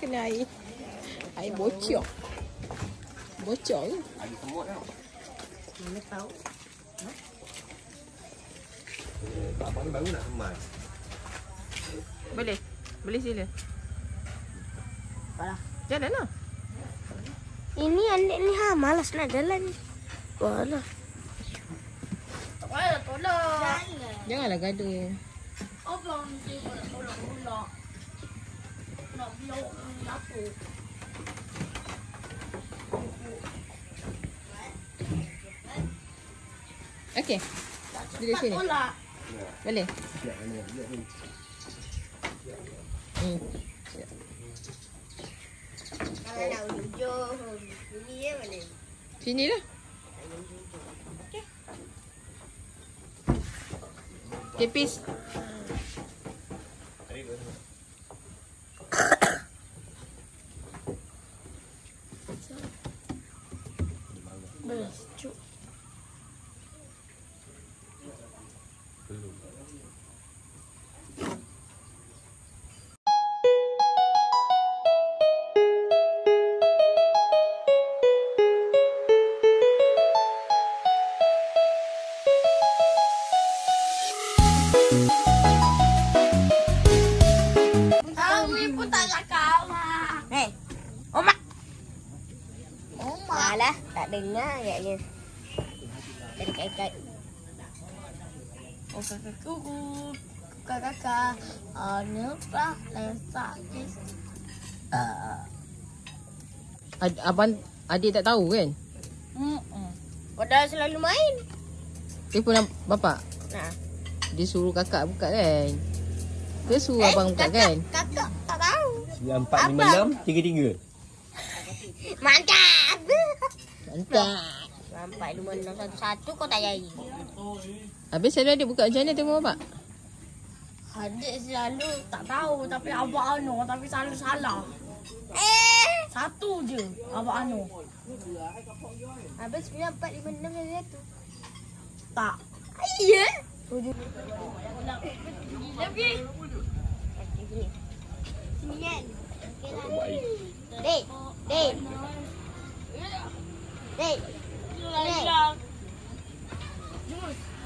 kena air. Air bocor. Bocor ke? Ada semut tau. Mana tahu. Abang ni baru nak kemas. Boleh? Boleh sila. Apalah. Jalan lah. Ini adik ni malas nak jalan ni. Walah. Tak payah tolong. Janganlah gaduh. Abang ni tolong pula. Nak belok dapur. Okey. Duduk sini. Boleh? Siap mana? Siap ni. Siap. Kalau nak ujung. Ini je boleh. Sini lah. Okey. Okay, peace. Boleh sejuk. Belum. Awi pun tak cakap. Hei. Oma. Oma. Alah, tak dengar agaknya. Dari kakak. Oh kakak. Kenapa lesak kis? Abang adik tak tahu kan? Padahal selalu main. Telefon bapak. Nah. Dia suruh kakak buka kan? Dia suruh abang buka kan? Kakak tak tahu. 9456 33. Mantap. Mantap. 4561 kau tak jadi. Habis selalu adik buka macam mana telefon bapak? Adik selalu tak tahu tapi Abang Anu tapi selalu salah. Satu je Abang Anu. Habis 9456 dia tu. Tak. Iya. Lagi. Sini kan. Dek. Dek. Dek.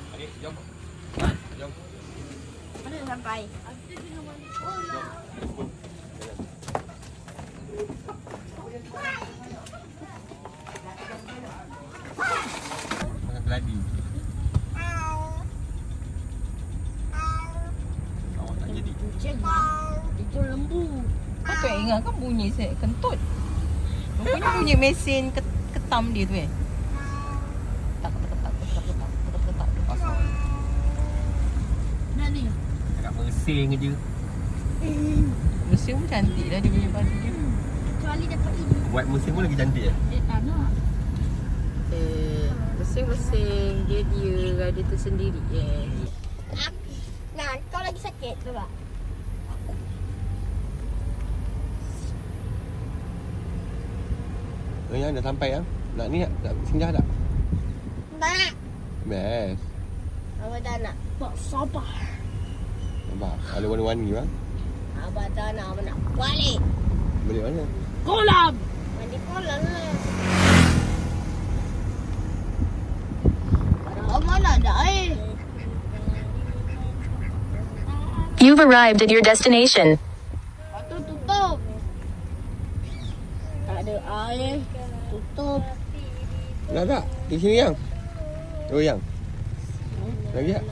Adik, jom. Jom. Mana sampai? Makan keladi. Awak tak jadi. Itu lembu. Kau tak ingat kan bunyi saya kentut? Rupanya bunyi mesin ketam dia tu kan? Tak. Pasal Dah ni. cakap mersing je. Mesin pun cantik lah dia punya baju dia. Kecuali dapat ini. Buat mersing pun lagi cantik ya. Tak nak. Mesin-mesin dia ada tersendiri Nah, kau lagi sakit tu tak? Yang dah sampai ya. Nak ni nak singgah tak? Tak nak. Best. Abang tak nak. Tak sabar. Nampak? Ada warna-warni bang. Abang tak nak. Abang nak balik. Balik mana? Kolam. Mandi kolam lah. Mana ada air? You've arrived at your destination. Lepas tu tutup. Tak ada air. Tutup. Nak tak? Di sini yang. Oh yang. Lagi tak?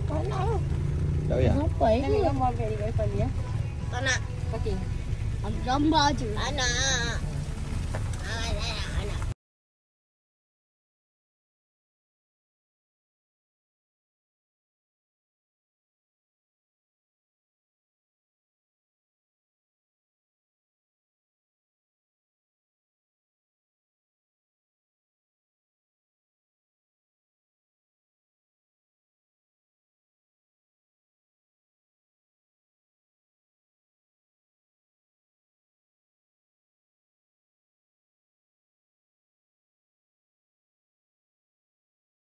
Tak nak lah. Tak payah. Apa ya? Nak gambar ambil di wifi ni ya? Tak nak. Okey. Ambil gambar je. Tak nak. Tak nak.